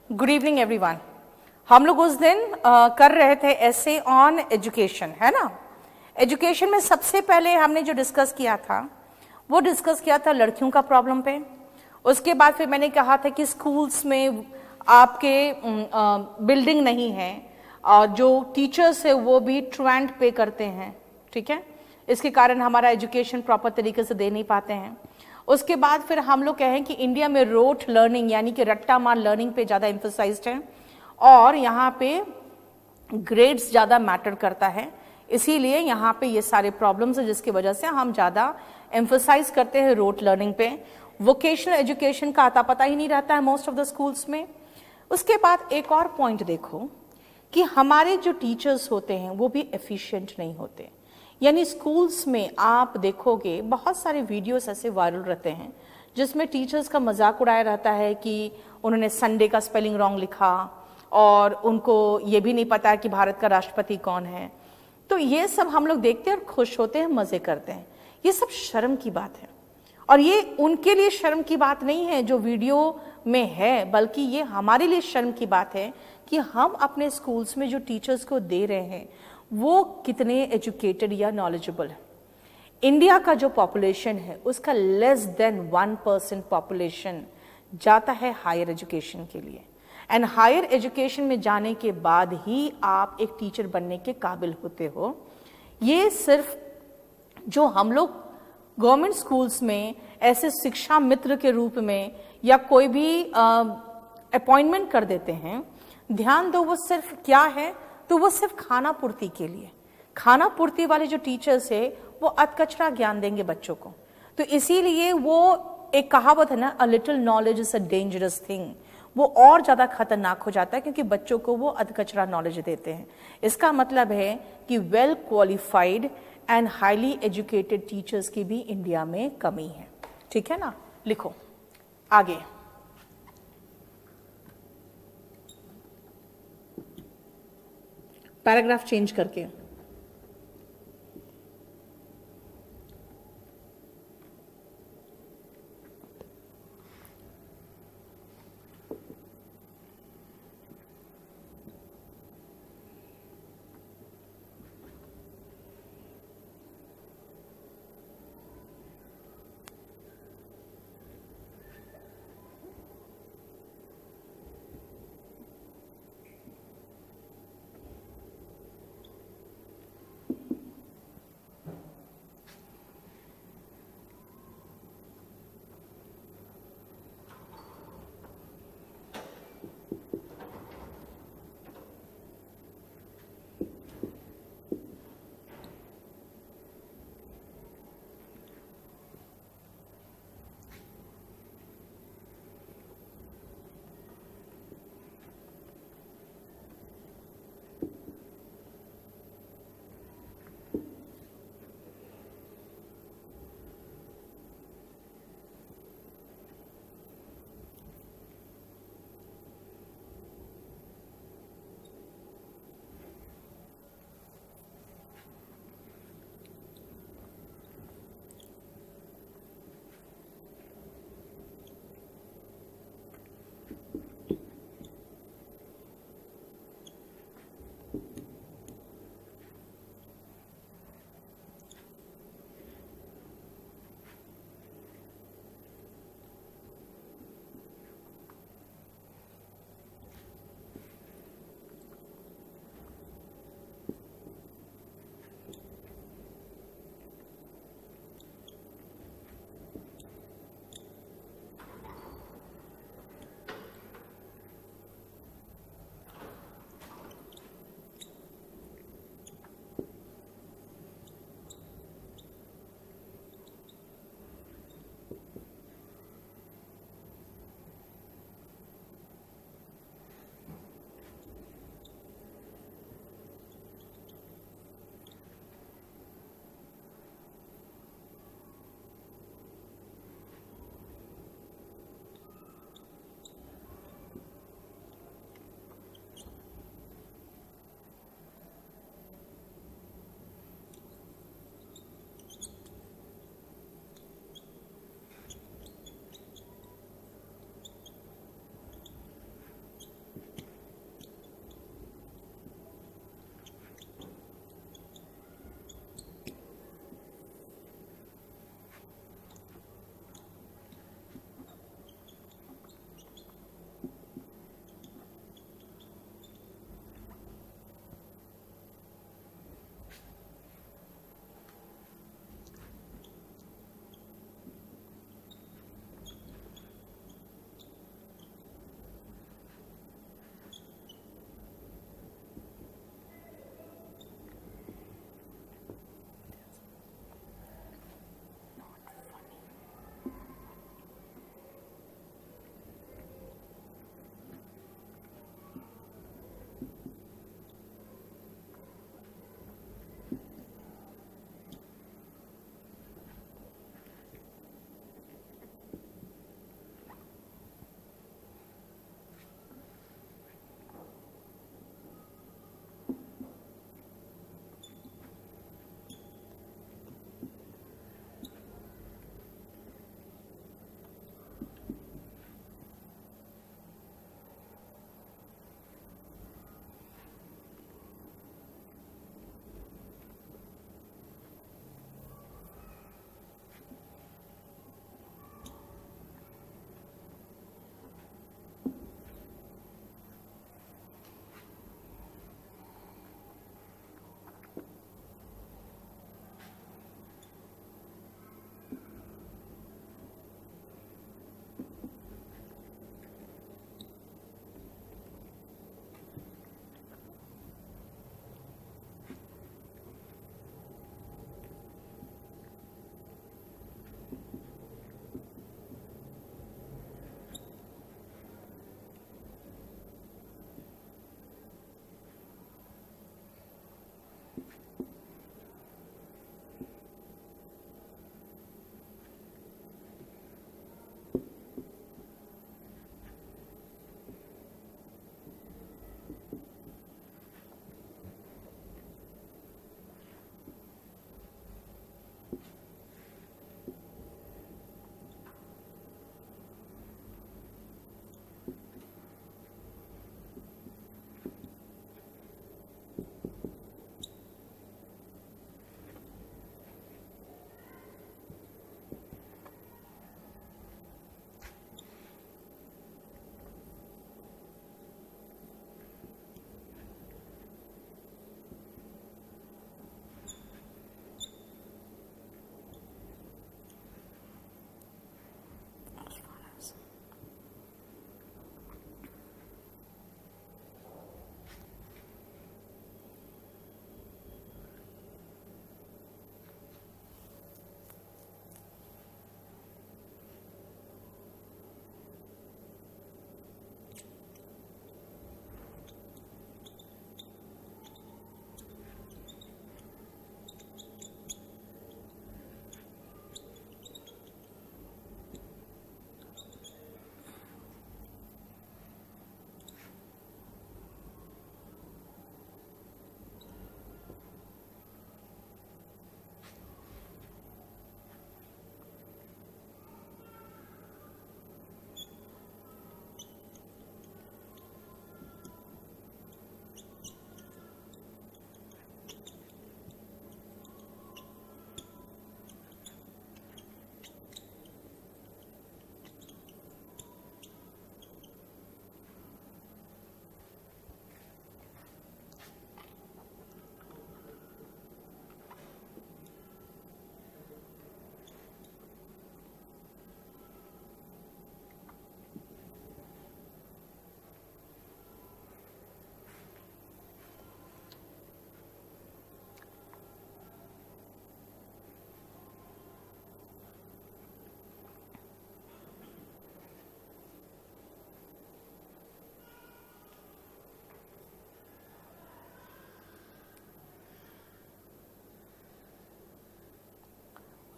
Good evening everyone. हम लोग उस दिन कर रहे थे ऐसे ऑन एजुकेशन, है ना। एजुकेशन में सबसे पहले हमने जो डिस्कस किया था वो डिस्कस किया था लड़कियों का प्रॉब्लम पे। उसके बाद फिर मैंने कहा था कि स्कूल्स में आपके बिल्डिंग नहीं है और जो टीचर्स है वो भी ट्रेंड पे करते हैं, ठीक है। इसके कारण हमारा एजुकेशन प्रॉपर तरीके से दे नहीं पाते हैं। उसके बाद फिर हम लोग कहें कि इंडिया में रोट लर्निंग यानी कि रट्टा मार लर्निंग पे ज़्यादा एम्फोसाइज्ड है और यहाँ पे ग्रेड्स ज़्यादा मैटर करता है, इसीलिए यहाँ पे ये सारे प्रॉब्लम्स है जिसकी वजह से हम ज़्यादा एम्फोसाइज करते हैं रोट लर्निंग पे। वोकेशनल एजुकेशन का आता पता ही नहीं रहता है मोस्ट ऑफ द स्कूल्स में। उसके बाद एक और पॉइंट देखो कि हमारे जो टीचर्स होते हैं वो भी एफिशिएंट नहीं होते। यानी स्कूल्स में आप देखोगे बहुत सारे वीडियोस ऐसे वायरल रहते हैं जिसमें टीचर्स का मजाक उड़ाया रहता है कि उन्होंने संडे का स्पेलिंग रॉन्ग लिखा और उनको ये भी नहीं पता कि भारत का राष्ट्रपति कौन है। तो ये सब हम लोग देखते हैं और खुश होते हैं, मजे करते हैं। ये सब शर्म की बात है और ये उनके लिए शर्म की बात नहीं है जो वीडियो में है, बल्कि ये हमारे लिए शर्म की बात है कि हम अपने स्कूल्स में जो टीचर्स को दे रहे हैं वो कितने एजुकेटेड या नॉलेजेबल है। इंडिया का जो पॉपुलेशन है उसका लेस देन 1% पॉपुलेशन जाता है हायर एजुकेशन के लिए, एंड हायर एजुकेशन में जाने के बाद ही आप एक टीचर बनने के काबिल होते हो। ये सिर्फ जो हम लोग गवर्नमेंट स्कूल्स में ऐसे शिक्षा मित्र के रूप में या कोई भी अपॉइंटमेंट कर देते हैं, ध्यान दो वो सिर्फ क्या है, तो वो सिर्फ खाना पूर्ति के लिए। खाना पूर्ति वाले जो टीचर्स है वो अधकचरा ज्ञान देंगे बच्चों को। तो इसीलिए वो एक कहावत है ना, a little knowledge is a dangerous thing, वो और ज्यादा खतरनाक हो जाता है क्योंकि बच्चों को वो अधकचरा नॉलेज देते हैं। इसका मतलब है कि well qualified and highly educated teachers की भी इंडिया में कमी है, ठीक है ना। लिखो आगे। पैराग्राफ चेंज करके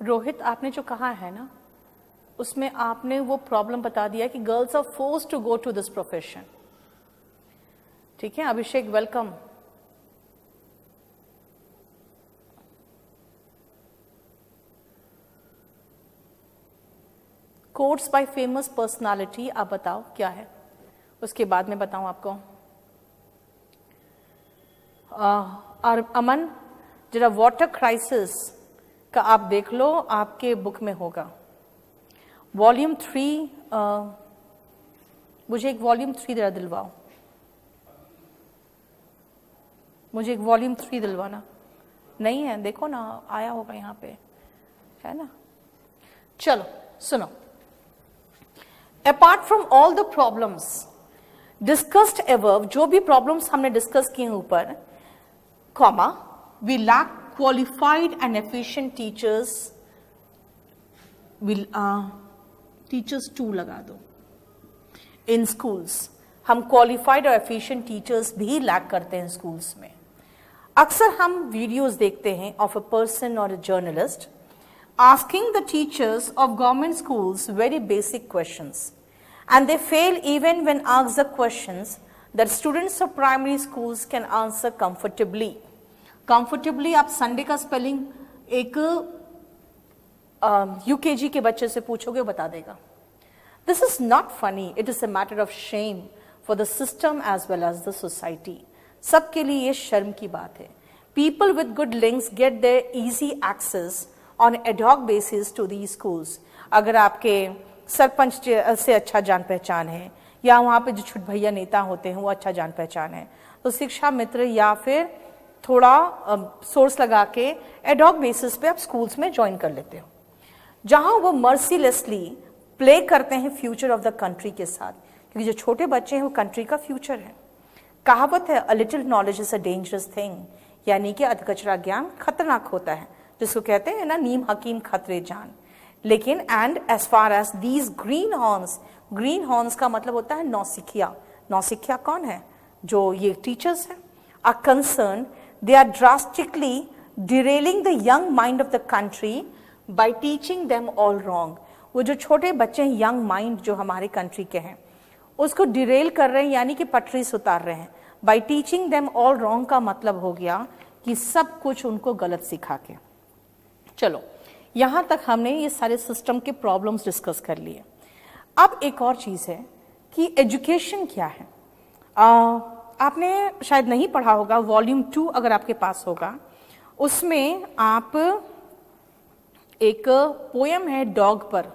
रोहित, आपने जो कहा है ना, उसमें आपने वो प्रॉब्लम बता दिया कि girls are forced to go to this profession. ठीक है Abhishek, welcome. Quotes by famous personality, आप बताओ क्या है, उसके बाद में बताऊं आपको। अमन, जरा वाटर क्राइसिस का आप देख लो, आपके बुक में होगा वॉल्यूम 3। मुझे एक वॉल्यूम 3 जरा दिलवाओ, मुझे एक वॉल्यूम 3 दिलवाना। नहीं है, देखो ना आया होगा यहाँ पे, है ना। चलो सुनो, apart from all the problems discussed above, जो भी प्रॉब्लम्स हमने डिस्कस किए ऊपर, comma, we lack qualified and efficient teachers, teachers 2 लगा दो इन स्कूल्स। हम क्वालिफाइड और एफिशिएंट टीचर्स भी लैक करते हैं स्कूल्स में। अक्सर हम वीडियोस देखते हैं ऑफ अ पर्सन और a journalist asking the teachers of government schools very basic questions, and they fail even when asked the questions that students of primary schools can answer comfortably. Comfortably आप Sunday का spelling एक UKG के बच्चे से पूछोगे बता देगा। This is not funny, it is a matter of shame for the system as well as the society. सबके लिए ये शर्म की बात है। People with good links get their easy access on ad hoc basis to these schools. अगर आपके सरपंच से अच्छा जान पहचान है या वहाँ पे जो छुट भैया नेता होते हैं वो अच्छा जान पहचान है, तो शिक्षा मित्र या फिर थोड़ा सोर्स लगा के एड हॉक बेसिस पे आप स्कूल्स में ज्वाइन कर लेते हो, जहाँ वो मर्सीलेसली प्ले करते हैं फ्यूचर ऑफ द कंट्री के साथ, क्योंकि जो छोटे बच्चे हैं वो कंट्री का फ्यूचर है। कहावत है, a little knowledge is a dangerous thing, यानी कि अधकचरा ज्ञान खतरनाक होता है, जिसको कहते हैं ना नीम हकीम खतरे जान। लेकिन and as far as these greenhorns का मतलब होता है नौसिखिया। नौसिखिया कौन है? जो ये टीचर्स हैं। Our concern they are drastically derailing the young mind of the country by teaching them all wrong. वो जो छोटे बच्चे हैं, यंग माइंड जो हमारे कंट्री के हैं, उसको डिरेल कर रहे हैं, यानी कि पटरी से उतार रहे हैं। Bye teaching them all wrong का मतलब हो गया कि सब कुछ उनको गलत सिखा के। चलो यहां तक हमने ये सारे सिस्टम के प्रॉब्लम्स डिस्कस कर लिए। अब एक और चीज है कि एजुकेशन क्या है। आपने शायद नहीं पढ़ा होगा, वॉल्यूम 2 अगर आपके पास होगा, उसमें आप एक पोयम है डॉग पर,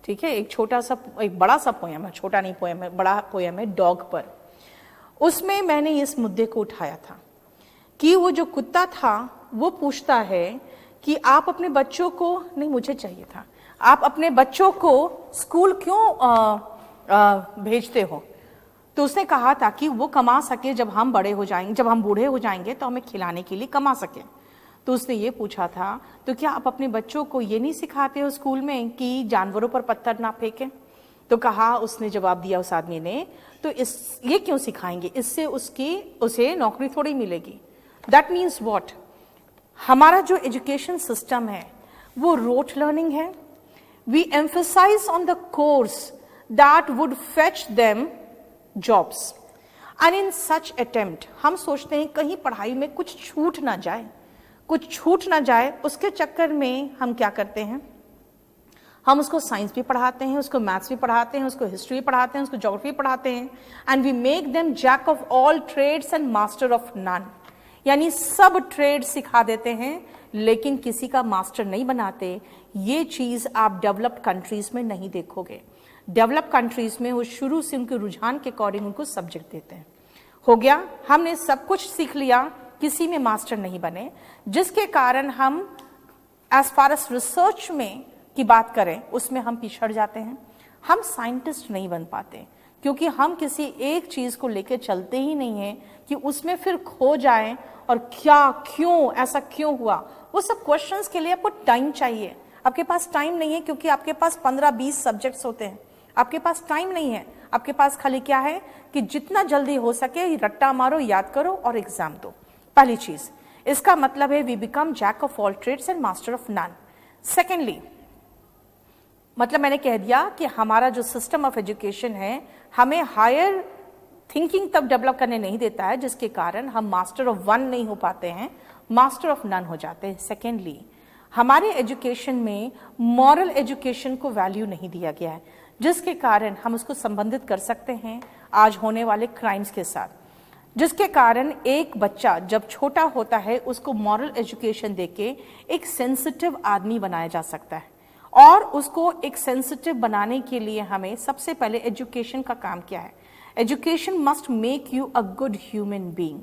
ठीक है, एक बड़ा सा पोयम है, छोटा नहीं पोयम है, बड़ा पोयम है डॉग पर। उसमें मैंने इस मुद्दे को उठाया था कि वो जो कुत्ता था वो पूछता है कि आप अपने बच्चों को, नहीं मुझे चाहिए था, आप अपने बच्चों को स्कूल क्यों भेजते हो? तो उसने कहा था कि वो कमा सके, जब हम बूढ़े हो जाएंगे तो हमें खिलाने के लिए कमा सके। तो उसने ये पूछा था, तो क्या आप अपने बच्चों को ये नहीं सिखाते हो स्कूल में कि जानवरों पर पत्थर ना फेंकें? तो कहा, उसने जवाब दिया उस आदमी ने, तो ये क्यों सिखाएंगे, इससे उसे नौकरी थोड़ी मिलेगी। That means what? हमारा जो एजुकेशन सिस्टम है वो रोट लर्निंग है। We emphasize on the course that would fetch them jobs, and in such attempt हम सोचते हैं कहीं पढ़ाई में कुछ छूट ना जाए, उसके चक्कर में हम क्या करते हैं, हम उसको साइंस भी पढ़ाते हैं, उसको मैथ्स भी पढ़ाते हैं, उसको हिस्ट्री भी पढ़ाते हैं, उसको ज्योग्राफी पढ़ाते हैं, and we make them jack of all trades and master of none. यानी सब ट्रेड सिखा देते हैं लेकिन किसी का मास्टर नहीं बनाते। ये चीज आप डेवलप्ड कंट्रीज में नहीं देखोगे। डेवलप्ड कंट्रीज में वो शुरू से उनके रुझान के अकॉर्डिंग उनको सब्जेक्ट देते हैं। हो गया, हमने सब कुछ सीख लिया, किसी में मास्टर नहीं बने, जिसके कारण हम एज फार एज रिसर्च में की बात करें उसमें हम पिछड़ जाते हैं। हम साइंटिस्ट नहीं बन पाते क्योंकि हम किसी एक चीज को लेकर चलते ही नहीं है कि उसमें फिर खो जाएं और क्या, क्यों, ऐसा क्यों हुआ, वो सब क्वेश्चंस के लिए आपको टाइम चाहिए। आपके पास टाइम नहीं है क्योंकि आपके पास 15-20 सब्जेक्ट्स होते हैं। आपके पास टाइम नहीं है, आपके पास खाली क्या है कि जितना जल्दी हो सके रट्टा मारो, याद करो और एग्जाम दो। पहली चीज, इसका मतलब है we become jack of all trades and master of none. Secondly, मतलब मैंने कह दिया कि हमारा जो सिस्टम ऑफ एजुकेशन है हमें हायर थिंकिंग तब डेवलप करने नहीं देता है, जिसके कारण हम मास्टर ऑफ वन नहीं हो पाते हैं, मास्टर ऑफ नन हो जाते हैं। सेकेंडली, हमारे एजुकेशन में मॉरल एजुकेशन को वैल्यू नहीं दिया गया है, जिसके कारण हम उसको संबंधित कर सकते हैं आज होने वाले क्राइम्स के साथ, जिसके कारण एक बच्चा जब छोटा होता है उसको मॉरल एजुकेशन देके एक सेंसिटिव आदमी बनाया जा सकता है। और उसको एक सेंसिटिव बनाने के लिए हमें सबसे पहले एजुकेशन का काम क्या है? Education must make you a good human being.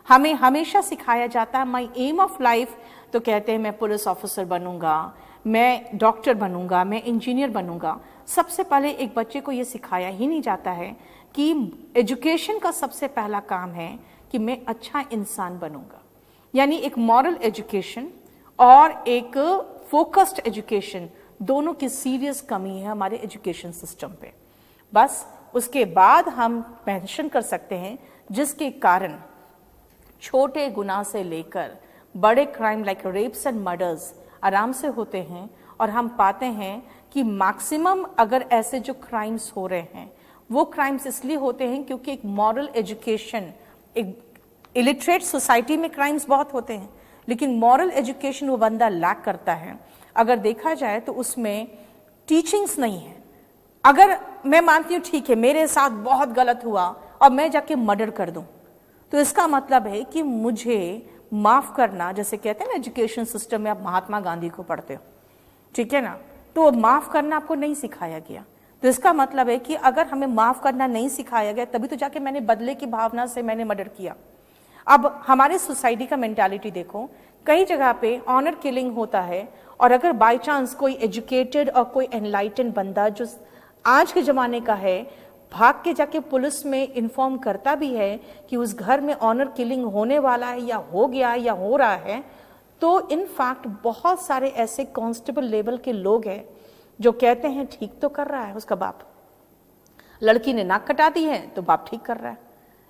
हमें हमेशा सिखाया जाता है माई एम ऑफ लाइफ, तो कहते हैं मैं पुलिस ऑफिसर बनूंगा, मैं डॉक्टर बनूंगा, मैं इंजीनियर बनूंगा। सबसे पहले एक बच्चे को ये सिखाया ही नहीं जाता है कि एजुकेशन का सबसे पहला काम है कि मैं अच्छा इंसान बनूंगा। यानी एक मॉरल एजुकेशन और एक फोकस्ड एजुकेशन, दोनों की सीरियस कमी है हमारे एजुकेशन सिस्टम पे। बस उसके बाद हम मेंशन कर सकते हैं जिसके कारण छोटे गुनाह से लेकर बड़े crime like rapes and murders आराम से होते हैं। और हम पाते हैं कि मैक्सिमम अगर ऐसे जो क्राइम्स हो रहे हैं वो क्राइम्स इसलिए होते हैं क्योंकि एक मॉरल एजुकेशन, एक इलिटरेट सोसाइटी में क्राइम्स बहुत होते हैं, लेकिन मॉरल एजुकेशन वो बंदा लैक करता है। अगर देखा जाए तो उसमें टीचिंग्स नहीं है। अगर मैं मानती हूँ ठीक है मेरे साथ बहुत गलत हुआ और मैं जाके मर्डर कर दूं, तो इसका मतलब है कि मुझे माफ करना, जैसे कहते हैं ना एजुकेशन सिस्टम में आप महात्मा गांधी को पढ़ते हो, ठीक है ना, तो माफ करना आपको नहीं सिखाया गया। तो इसका मतलब है कि अगर हमें माफ करना नहीं सिखाया गया तभी तो जाके मैंने बदले की भावना से मैंने मर्डर किया। अब हमारे सोसाइटी का मेंटालिटी देखो, कई जगह पे ऑनर किलिंग होता है, और अगर बाय चांस कोई एजुकेटेड और कोई एनलाइटेंड बंदा जो आज के जमाने का है भाग के जाके पुलिस में इन्फॉर्म करता भी है कि उस घर में ऑनर किलिंग होने वाला है या हो गया है या हो रहा है, तो इन फैक्ट बहुत सारे ऐसे कांस्टेबल लेवल के लोग हैं जो कहते हैं ठीक तो कर रहा है उसका बाप, लड़की ने नाक कटा दी है तो बाप ठीक कर रहा है।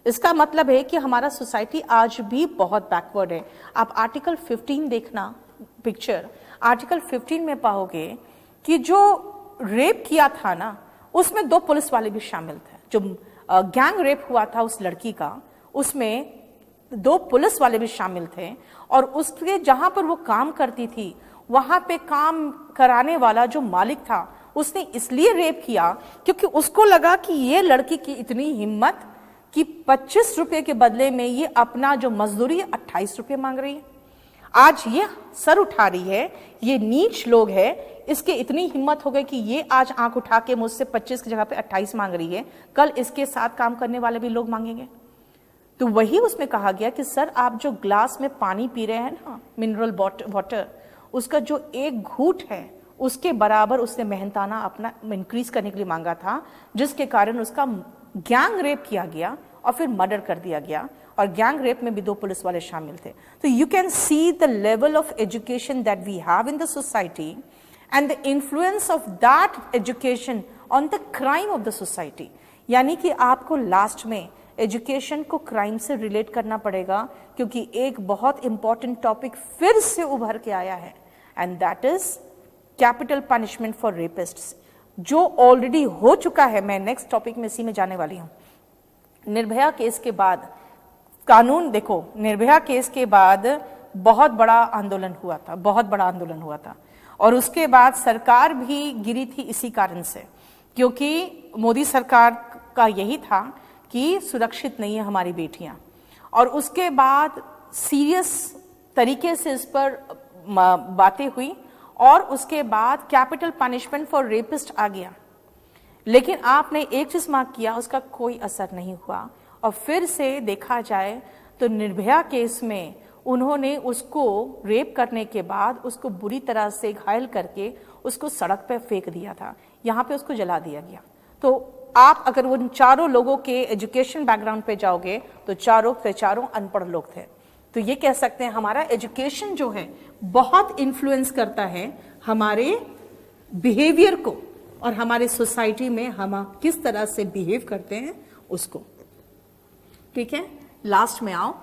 इसका मतलब है कि हमारा सोसाइटी आज भी बहुत बैकवर्ड है। आप आर्टिकल 15 देखना पिक्चर, आर्टिकल 15 में पाओगे कि जो रेप किया था ना उसमें 2 पुलिस वाले भी शामिल थे। जो गैंग रेप हुआ था उस लड़की का, उसमें 2 पुलिस वाले भी शामिल थे। और उसके जहां पर वो काम करती थी वहां पे काम कराने वाला जो मालिक था उसने इसलिए रेप किया क्योंकि उसको लगा कि ये लड़की की इतनी हिम्मत कि 25 रुपए के बदले में ये अपना जो मजदूरी 28 रुपए मांग रही है। आज ये सर उठा रही है, ये नीच लोग है, इसके इतनी हिम्मत हो गई कि ये आज आंख उठा के मुझसे 25 की जगह पे 28 मांग रही है, कल इसके साथ काम करने वाले भी लोग मांगेंगे। तो वही उसमें कहा गया कि सर आप जो ग्लास में पानी पी रहे हैं ना, मिनरल वाटर, उसका जो एक घूंट है उसके बराबर उसने मेहनताना अपना इंक्रीज करने के लिए मांगा था, जिसके कारण उसका गैंग रेप किया गया और फिर मर्डर कर दिया गया। और गैंग रेप में भी 2 पुलिस वाले शामिल थे। तो you can see the level of education that we have in the society and the influence of that education on the crime of the society. यानी कि आपको लास्ट में एजुकेशन को क्राइम से रिलेट करना पड़ेगा, क्योंकि एक बहुत इंपॉर्टेंट टॉपिक फिर से उभर के आया है and that is capital punishment for rapists, जो ऑलरेडी हो चुका है। मैं नेक्स्ट टॉपिक में इसी में जाने वाली हूं। निर्भया केस के बाद कानून देखो, निर्भया केस के बाद बहुत बड़ा आंदोलन हुआ था, बहुत बड़ा आंदोलन हुआ था। और उसके बाद सरकार भी गिरी थी इसी कारण से, क्योंकि मोदी सरकार का यही था कि सुरक्षित नहीं है हमारी बेटियां। और उसके बाद सीरियस तरीके से इस पर बातें हुई और उसके बाद कैपिटल पनिशमेंट फॉर रेपिस्ट आ गया। लेकिन आपने एक चीज मार्क किया, उसका कोई असर नहीं हुआ। और फिर से देखा जाए तो निर्भया केस में उन्होंने उसको रेप करने के बाद उसको बुरी तरह से घायल करके उसको सड़क पे फेंक दिया था, यहाँ पे उसको जला दिया गया। तो आप अगर उन चारों लोगों के एजुकेशन बैकग्राउंड पे जाओगे तो चारों के चारों अनपढ़ लोग थे। तो ये कह सकते हैं हमारा एजुकेशन जो है बहुत इन्फ्लुएंस करता है हमारे बिहेवियर को और हमारे सोसाइटी में हम किस तरह से बिहेव करते हैं उसको। ठीक है, लास्ट में आओ।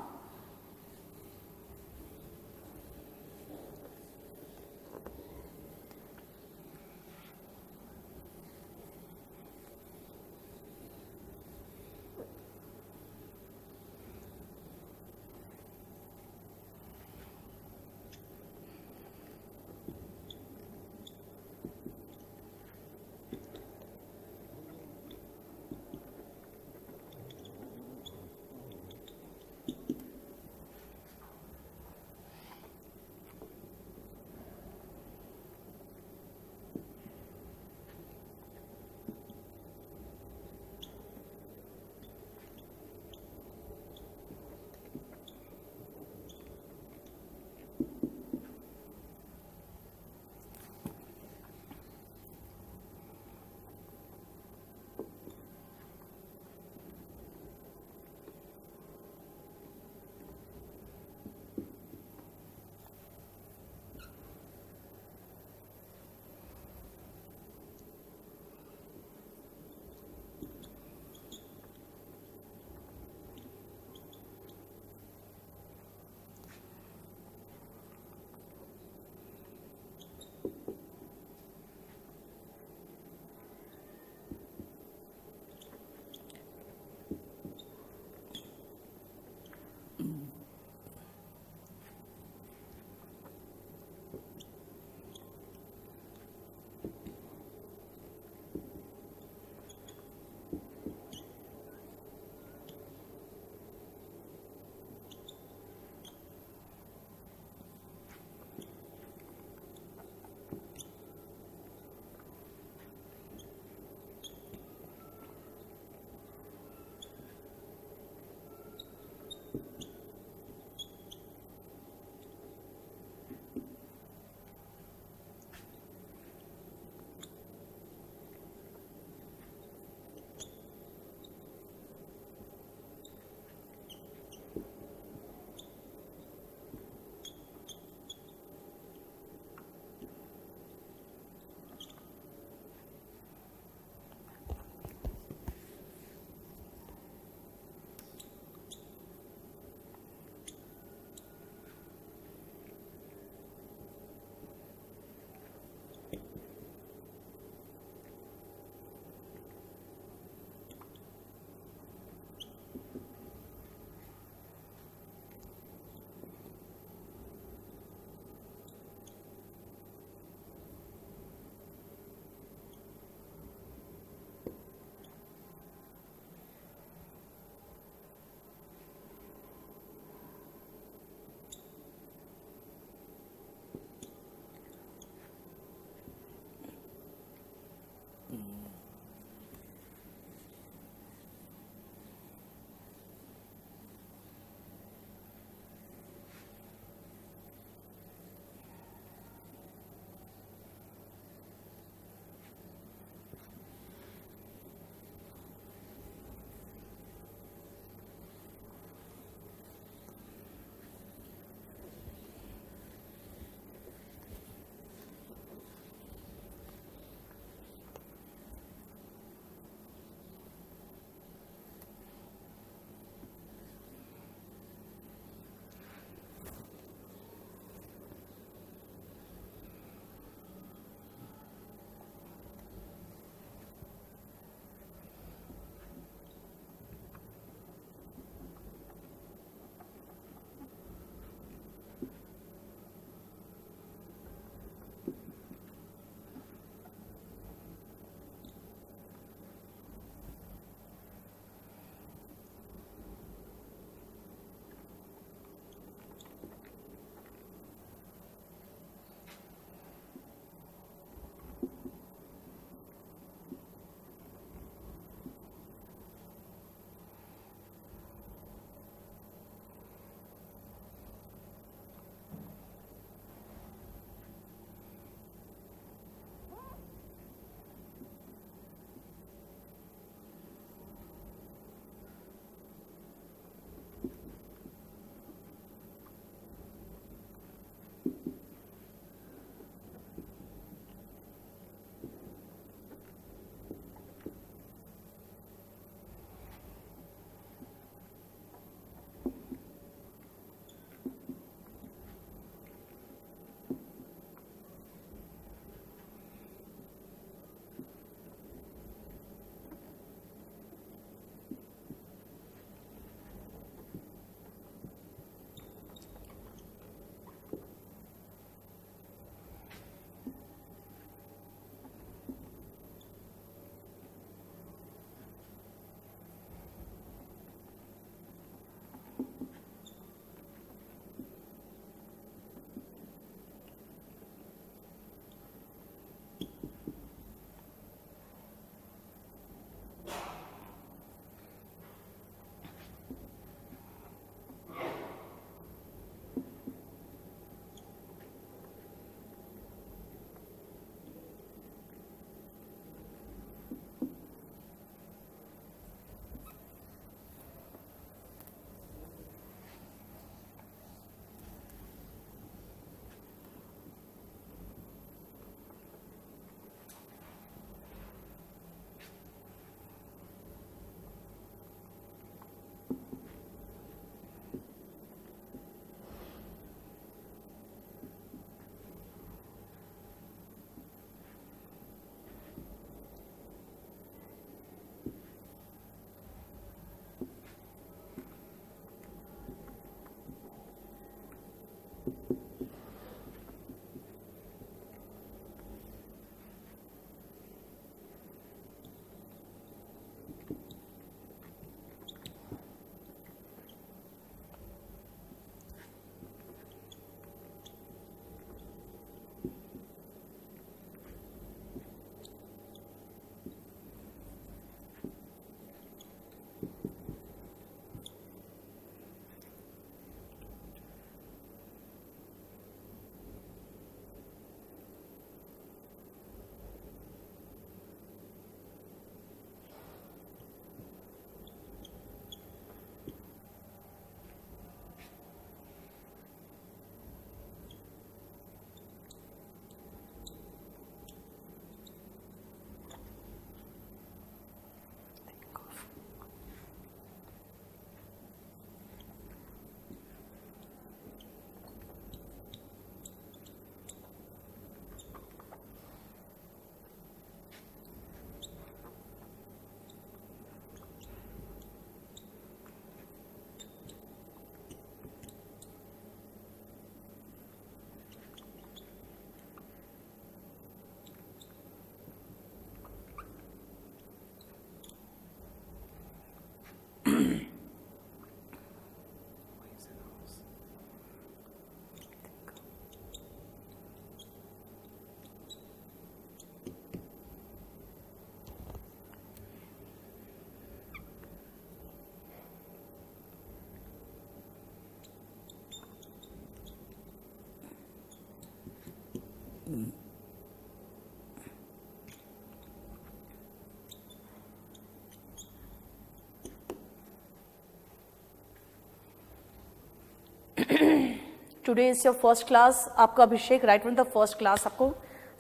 Today is your first class. आपका Abhishek right from the first class आपको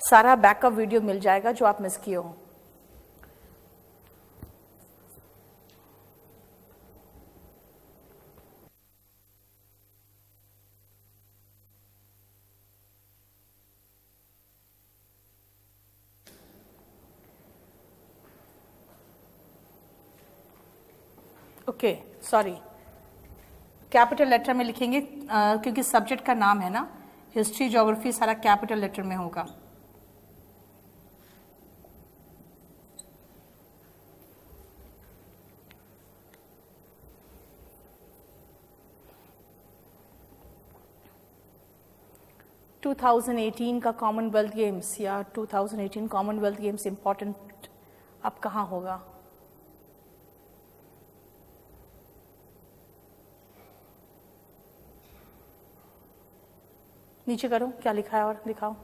सारा बैकअप वीडियो मिल जाएगा जो आप मिस किए हो। ओके सॉरी, कैपिटल लेटर में लिखेंगे क्योंकि सब्जेक्ट का नाम है ना, हिस्ट्री ज्योग्राफी सारा कैपिटल लेटर में होगा। टू 2018 का कॉमनवेल्थ गेम्स या 2018 कॉमनवेल्थ गेम्स इंपॉर्टेंट अब कहाँ होगा? नीचे करो क्या लिखा है और दिखाओ।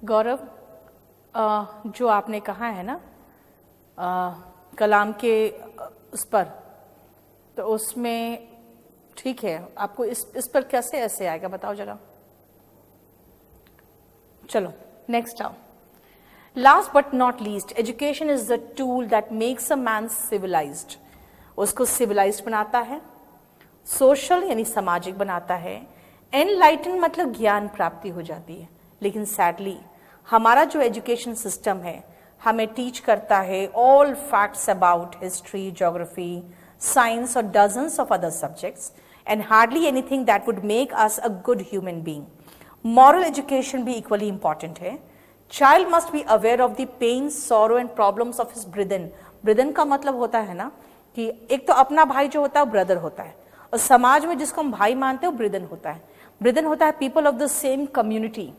गौरव, जो आपने कहा है ना कलाम के उस पर, तो उसमें ठीक है, आपको इस पर कैसे ऐसे आएगा बताओ जरा। चलो नेक्स्ट आओ। Last but not least, education is the tool that makes a man civilised. उसको सिविलाइज्ड बनाता है, सोशल यानी सामाजिक बनाता है, एनलाइटन मतलब ज्ञान प्राप्ति हो जाती है। लेकिन सैडली हमारा जो एजुकेशन सिस्टम है हमें टीच करता है all facts about history, geography, science और dozens of other subjects and hardly anything that would make us a good human being. Moral education भी equally important है. Child must be aware of the pain, sorrow and problems of his brethren. Brethren का मतलब होता है ना कि एक तो अपना भाई जो होता है वो ब्रदर होता है, और समाज में जिसको हम भाई मानते हैं वो ब्रेदन होता है. ब्रेदन होता है people of the same community.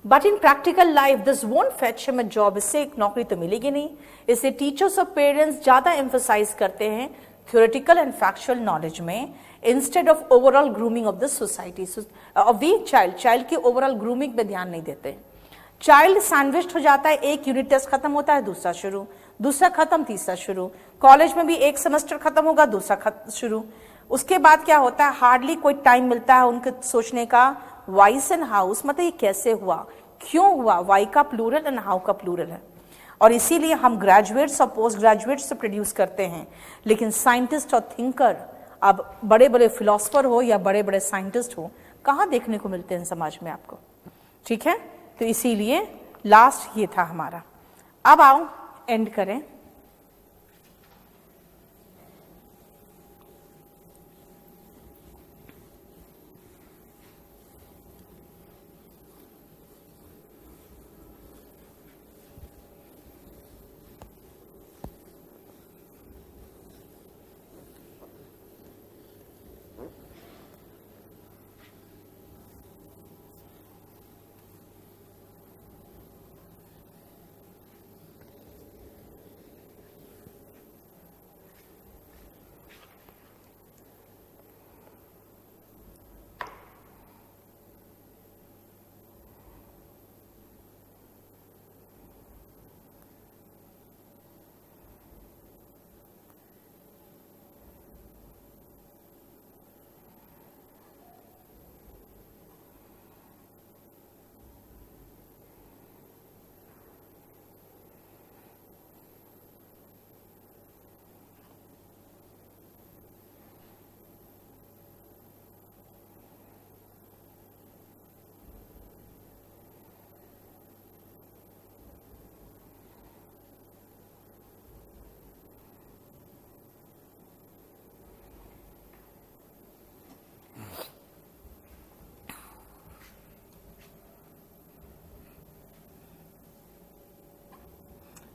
But in practical life this won't fetch him a job. इससे एक नौकरी तो मिलेगी नहीं. इसलिए टीचर्स और पेरेंट्स ज्यादा एम्फसाइज करते हैं थ्योरेटिकल एंड फैक्चुअल नॉलेज में instead of overall grooming of the society of the child की ओवरऑल ग्रूमिंग पे ध्यान नहीं देते. चाइल्ड सैंडविच्ड हो जाता है. एक यूनिट टेस्ट खत्म होता है, दूसरा शुरू, दूसरा खत्म, तीसरा शुरू. कॉलेज में भी एक सेमेस्टर खत्म होगा, दूसरा शुरू. उसके बाद क्या होता है, हार्डली कोई टाइम मिलता है उनके सोचने का. वाइस एंड हाउस मतलब ये कैसे हुआ, क्यों हुआ, वाई का प्लूरल एंड हाउ का प्लूरल है. और इसीलिए हम ग्रेजुएट्स और पोस्ट ग्रेजुएट्स से प्रोड्यूस करते हैं. लेकिन साइंटिस्ट और थिंकर, अब बड़े बड़े फिलोसफर हो या बड़े बड़े साइंटिस्ट हो, कहाँ देखने को मिलते हैं समाज में आपको. ठीक है, तो इसीलिए लास्ट ये था हमारा. अब आओ एंड करें.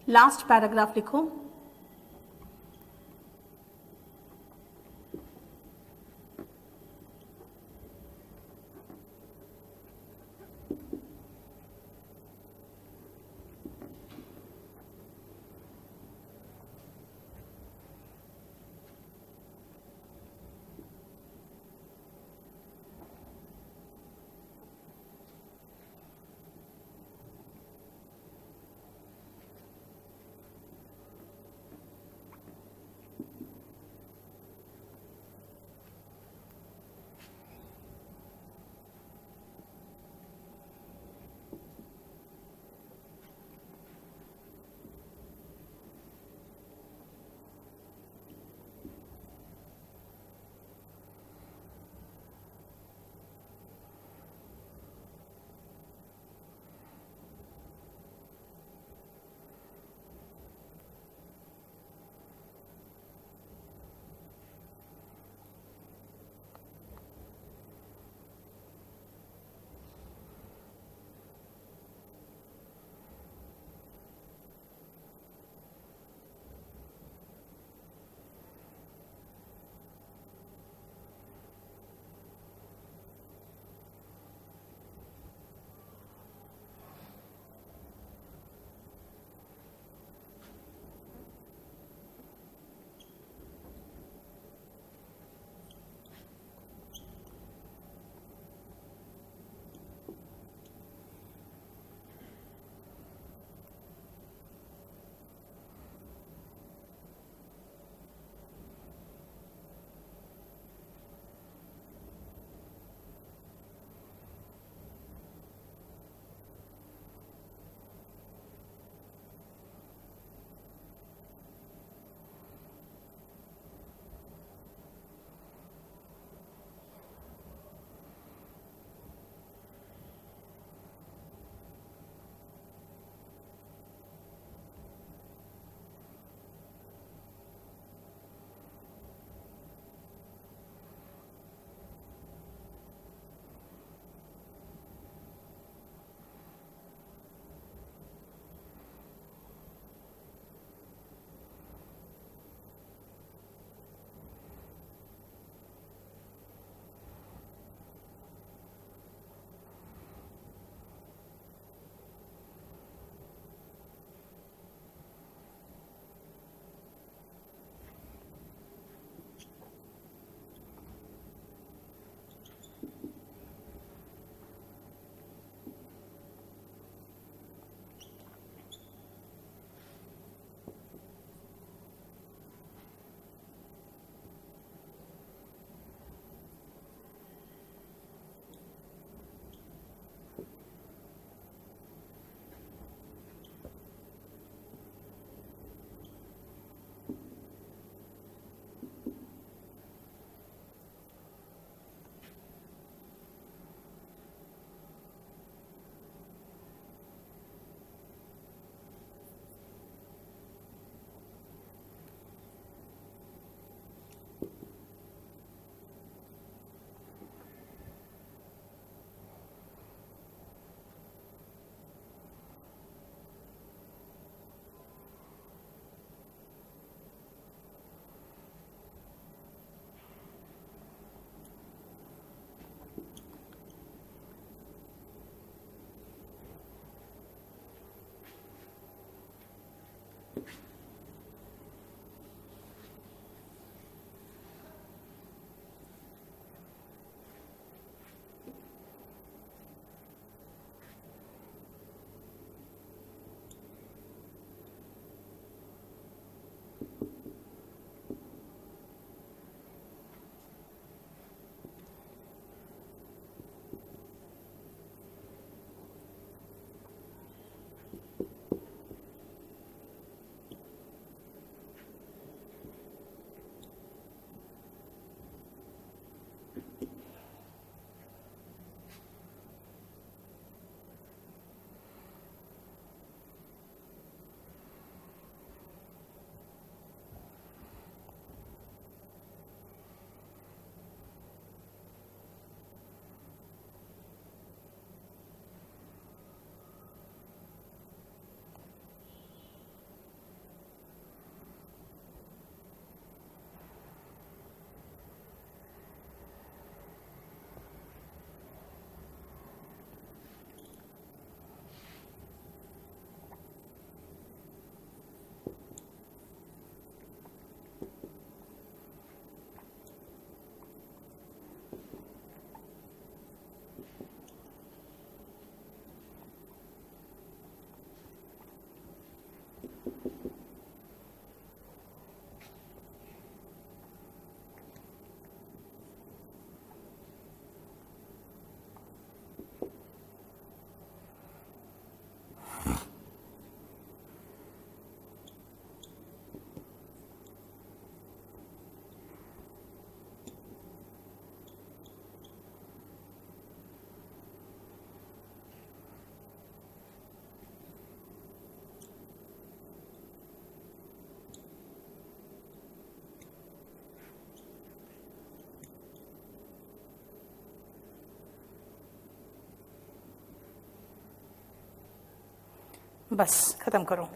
लास्ट पैराग्राफ लिखो. बस खत्म करो।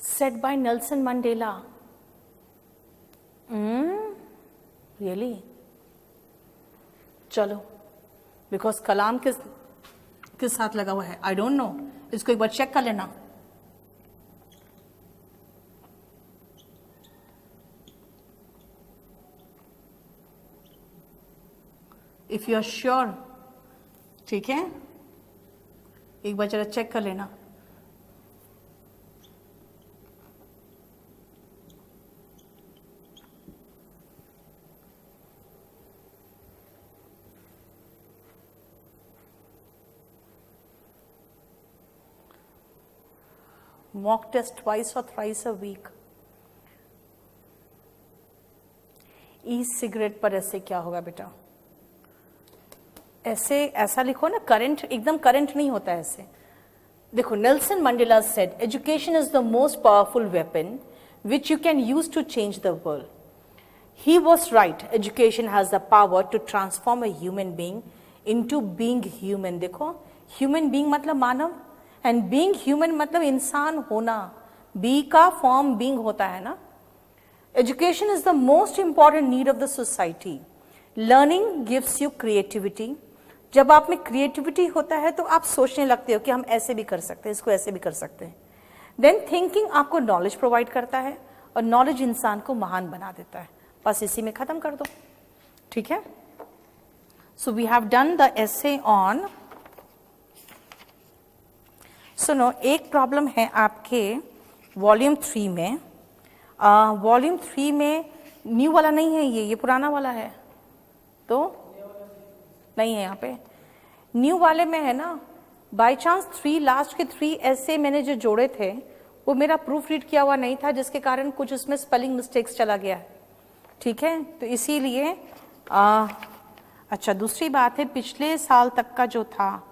Said by Nelson Mandela. Really? चलो, बिकॉज कलाम किस साथ लगा हुआ है आई डोंट नो, इसको एक बार चेक कर लेना। इफ यू आर श्योर, ठीक है, एक बार जरा चेक कर लेना। Mock test twice or thrice a week. E cigarette पर ऐसे क्या होगा बेटा? ऐसे ऐसा लिखो ना, करंट एकदम करंट नहीं होता ऐसे। देखो, Nelson Mandela said education is the most powerful weapon which you can use to change the world. He was right, education has the power to transform a human being into being human. देखो, human being मतलब मानव, and being human मतलब इंसान होना। B का form being होता है ना। Education is the most important need of the society. Learning gives you creativity. जब आप में क्रिएटिविटी होता है तो आप सोचने लगते हो कि हम ऐसे भी कर सकते हैं, इसको ऐसे भी कर सकते हैं। देन थिंकिंग आपको नॉलेज प्रोवाइड करता है, और नॉलेज इंसान को महान बना देता है। बस इसी में खत्म कर दो, ठीक है। So we have done the essay on. सुनो, एक प्रॉब्लम है आपके वॉल्यूम 3 में। वॉल्यूम 3 में न्यू वाला नहीं है, ये पुराना वाला है, तो नहीं है यहाँ पे। न्यू वाले में है ना, बाय चांस 3 लास्ट के 3 ऐसे मैंने जो जोड़े थे वो मेरा प्रूफ रीड किया हुआ नहीं था, जिसके कारण कुछ उसमें स्पेलिंग मिस्टेक्स चला गया है, ठीक है। तो इसीलिए अच्छा, दूसरी बात है, पिछले साल तक का जो था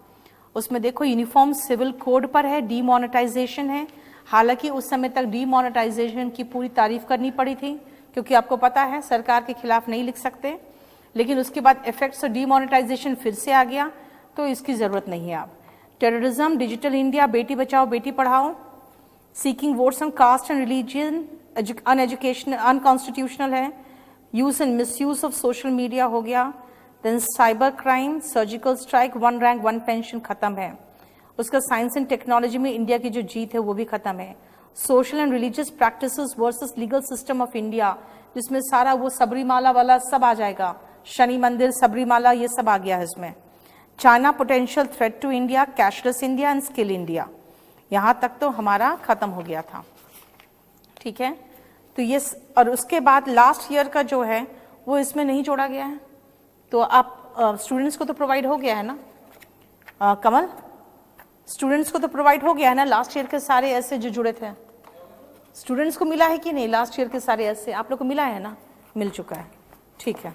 उसमें देखो यूनिफॉर्म सिविल कोड पर है, डीमोनेटाइजेशन है। हालांकि उस समय तक डीमोनेटाइजेशन की पूरी तारीफ करनी पड़ी थी, क्योंकि आपको पता है सरकार के खिलाफ नहीं लिख सकते, लेकिन उसके बाद इफेक्ट्स ऑफ डीमोनेटाइजेशन फिर से आ गया, तो इसकी जरूरत नहीं है। आप टेररिज्म, डिजिटल इंडिया, बेटी बचाओ बेटी पढ़ाओ, seeking votes on caste and religion uneducational unconstitutional है, use and misuse of social media हो गया, then cyber crime, surgical strike, 1 rank 1 pension खत्म है। उसका साइंस एंड टेक्नोलॉजी में इंडिया की जो जीत है वो भी खत्म है। Social and religious practices versus legal system of India, जिसमें सारा वो सबरीमाला वाला सब आ जाएगा, शनि मंदिर, सबरीमाला, ये सब आ गया है इसमें। China potential threat to India, cashless India and skill India, यहाँ तक तो हमारा खत्म हो गया था, ठीक है। तो ये, और उसके बाद लास्ट ईयर का जो है वो इसमें नहीं जोड़ा गया है। तो आप स्टूडेंट्स को तो प्रोवाइड हो गया है ना, कमल, स्टूडेंट्स को तो प्रोवाइड हो गया है ना लास्ट ईयर के सारे ऐसे जो जुड़े थे, स्टूडेंट्स को मिला है कि नहीं? लास्ट ईयर के सारे ऐसे आप लोग को मिला है ना? मिल चुका है, ठीक है।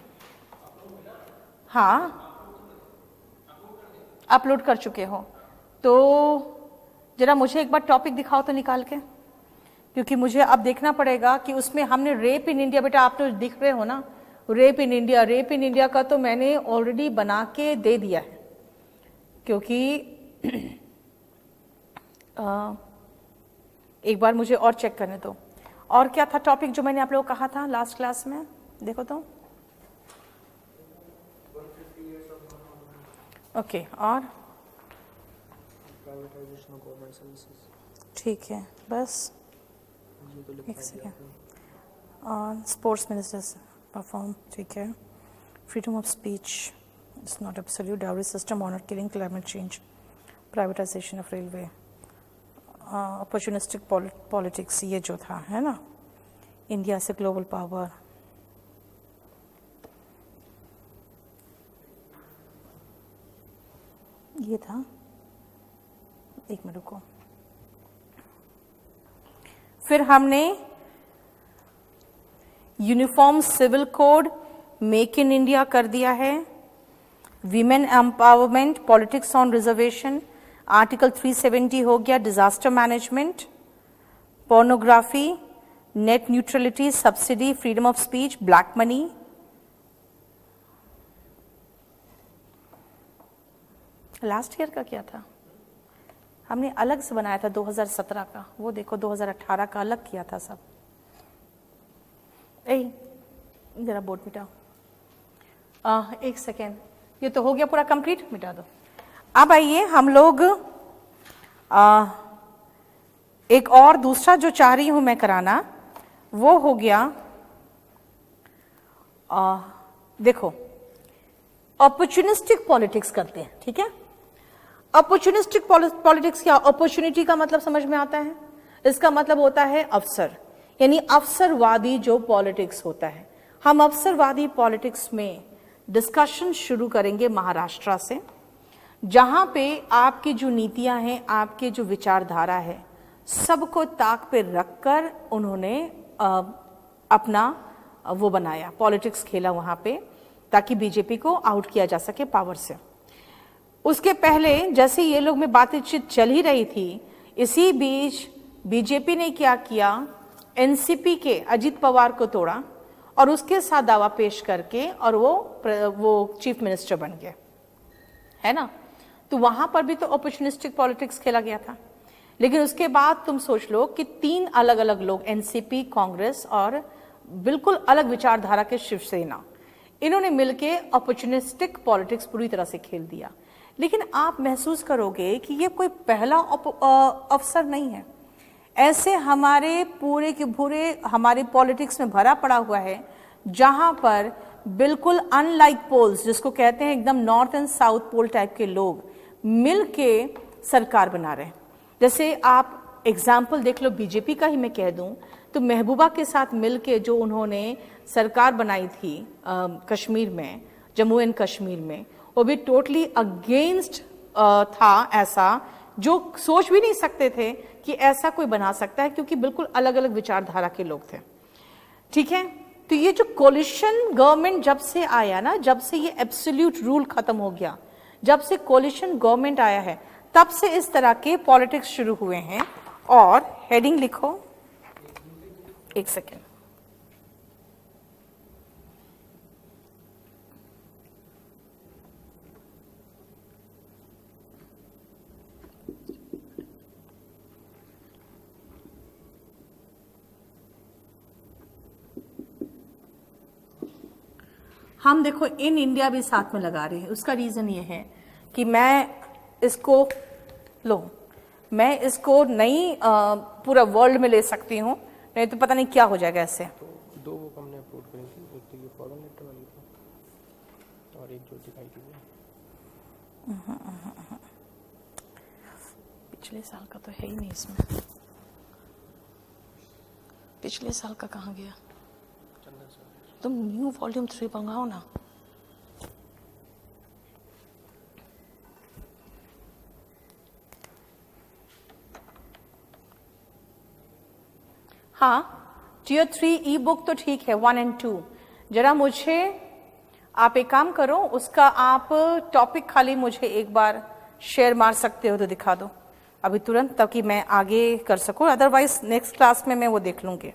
हाँ, अपलोड कर चुके हो तो जरा मुझे एक बार टॉपिक दिखाओ तो निकाल के, क्योंकि मुझे अब देखना पड़ेगा कि उसमें हमने रेप इन इंडिया, बेटा आप तो दिख रहे हो ना, rape in India, rape in India का तो मैंने ऑलरेडी बना के दे दिया है, क्योंकि एक बार मुझे और चेक करने दो। और क्या था टॉपिक जो मैंने आप लोगों को कहा था लास्ट क्लास में? देखो तो, ओके, और ठीक है, बस एक सेकेंड। और स्पोर्ट्स मिनिस्टर्स परफॉर्म, ठीक है। Freedom of speech is not absolute, dowry system, honour killing, climate change, privatisation of railway, opportunistic politics, ये जो था है ना, इंडिया से ग्लोबल पावर, ये था। एक मिनट रुको, फिर हमने uniform civil code, make in India कर दिया है, women empowerment, politics on reservation, article 370 हो गया, disaster management, pornography, net neutrality, subsidy, freedom of speech, black money, last year का क्या था, हमने अलग से बनाया था 2017 का, वो देखो 2018 का अलग किया था सब। जरा बोर्ड मिटाओ, एक सेकेंड, ये तो हो गया पूरा कंप्लीट, मिटा दो। अब आइए हम लोग एक और दूसरा जो चाह रही हूं मैं कराना, वो हो गया देखो अपॉर्चुनिस्टिक पॉलिटिक्स करते हैं, ठीक है। अपॉर्चुनिस्टिक पॉलिटिक्स क्या, अपॉर्चुनिटी का मतलब समझ में आता है, इसका मतलब होता है अवसर, यानी अवसरवादी जो पॉलिटिक्स होता है। हम अवसरवादी पॉलिटिक्स में डिस्कशन शुरू करेंगे महाराष्ट्र से, जहां पे आपकी जो नीतियां हैं, आपके जो विचारधारा है, सबको ताक पे रखकर उन्होंने अपना वो बनाया, पॉलिटिक्स खेला वहां पे, ताकि बीजेपी को आउट किया जा सके पावर से। उसके पहले जैसे ये लोग में बातचीत चल ही रही थी, इसी बीच बीजेपी ने क्या किया, एनसीपी के अजित पवार को तोड़ा और उसके साथ दावा पेश करके और वो चीफ मिनिस्टर बन गए, है ना। तो वहां पर भी तो अपॉर्चुनिस्टिक पॉलिटिक्स खेला गया था। लेकिन उसके बाद तुम सोच लो कि 3 अलग अलग लोग, एनसीपी, कांग्रेस और बिल्कुल अलग विचारधारा के शिवसेना, इन्होंने मिलके अपॉर्चुनिस्टिक पॉलिटिक्स पूरी तरह से खेल दिया। लेकिन आप महसूस करोगे कि ये कोई पहला अवसर नहीं है, ऐसे हमारे पूरे के पूरे हमारे पॉलिटिक्स में भरा पड़ा हुआ है, जहां पर बिल्कुल अनलाइक पोल्स, जिसको कहते हैं एकदम north and south pole type के लोग मिलके सरकार बना रहे हैं। जैसे आप एग्जाम्पल देख लो, बीजेपी का ही मैं कह दूं तो महबूबा के साथ मिलके जो उन्होंने सरकार बनाई थी कश्मीर में, जम्मू एंड कश्मीर में, वो भी टोटली अगेंस्ट था, ऐसा जो सोच भी नहीं सकते थे कि ऐसा कोई बना सकता है, क्योंकि बिल्कुल अलग अलग विचारधारा के लोग थे, ठीक है। तो ये जो कोलिशन गवर्नमेंट जब से आया ना, जब से ये एब्सोल्यूट रूल खत्म हो गया, जब से कोलिशन गवर्नमेंट आया है, तब से इस तरह के पॉलिटिक्स शुरू हुए हैं। और हेडिंग लिखो, एक सेकेंड, हम देखो इन इंडिया भी साथ में लगा रहे हैं। उसका रीजन ये है कि मैं इसको नहीं पूरा वर्ल्ड में ले सकती हूँ, नहीं तो पता नहीं क्या हो जाएगा ऐसे। तो 2 बुक हमने अपलोड करी थी, एक तो ये फॉरेन लेटर वाली थी और एक जो दिखाई थी पिछले साल का तो है ही नहीं इसमें, पिछले साल का कहाँ गया, तुम न्यू वॉल्यूम 3 मंगाओ ना। हाँ, टियर 3 ई बुक तो ठीक है, 1 और 2। जरा मुझे आप एक काम करो, उसका आप टॉपिक खाली मुझे एक बार शेयर मार सकते हो तो दिखा दो अभी तुरंत, ताकि मैं आगे कर सकूं, अदरवाइज नेक्स्ट क्लास में मैं वो देख लूंगी।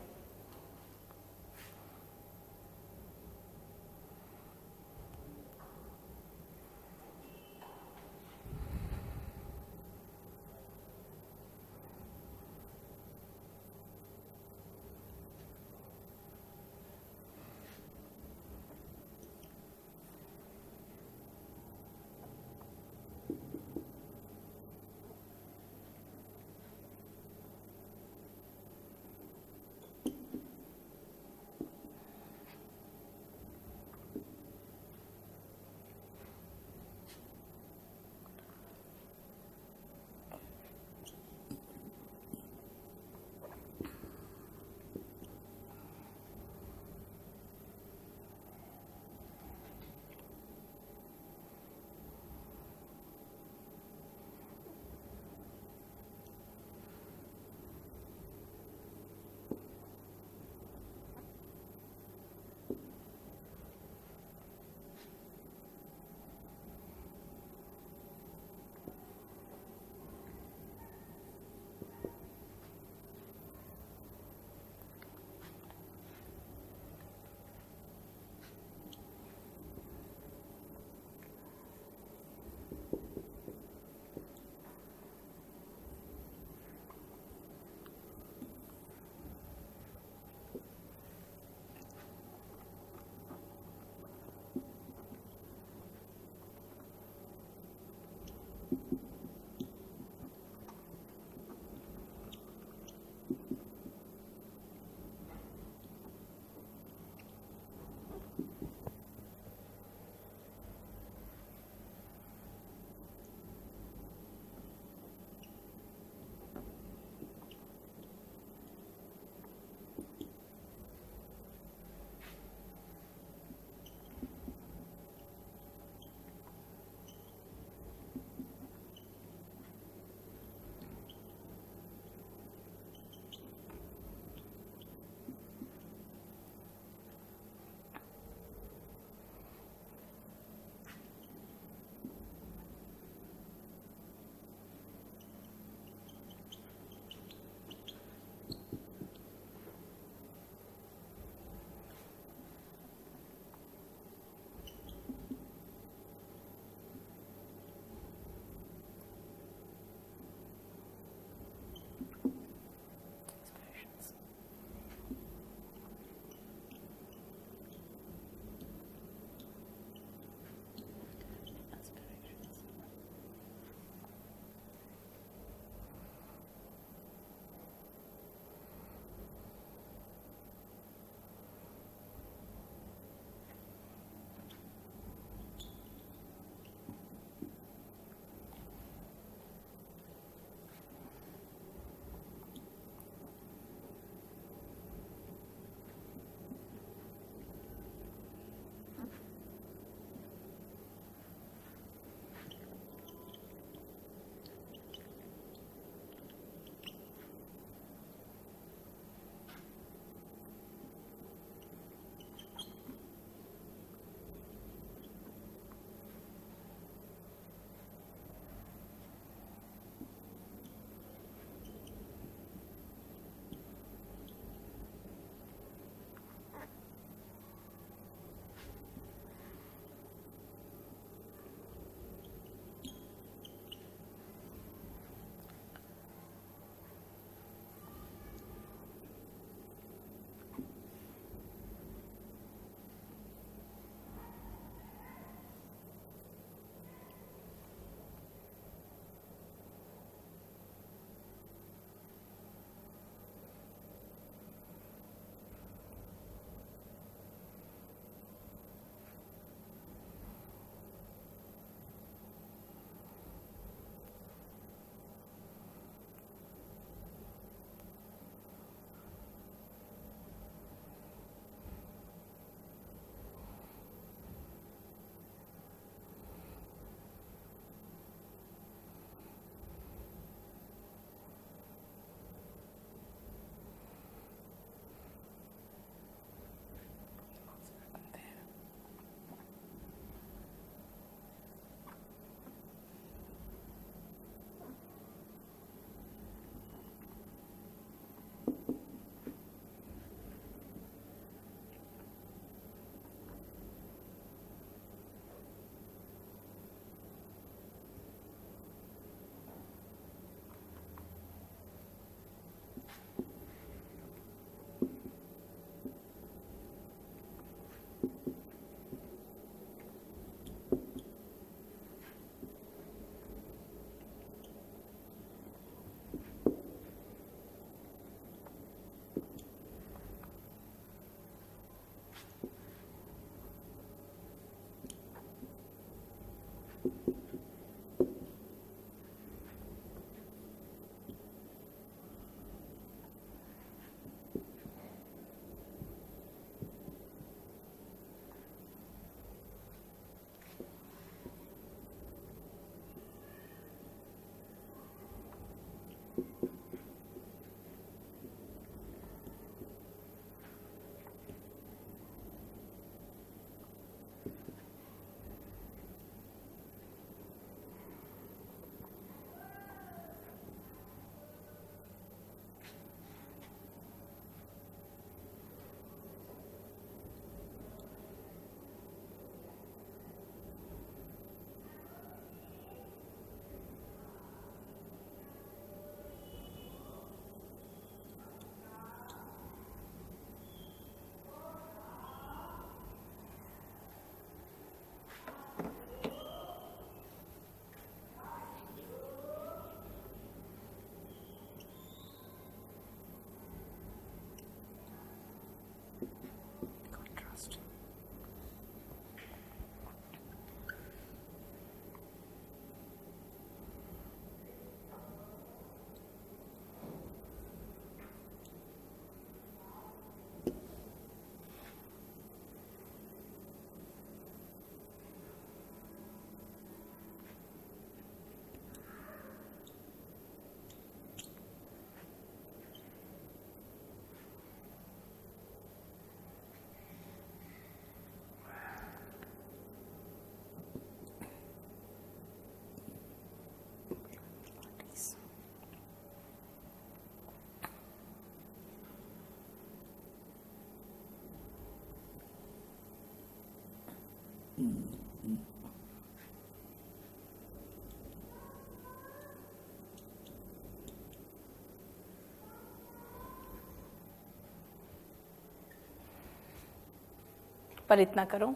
पर इतना करो,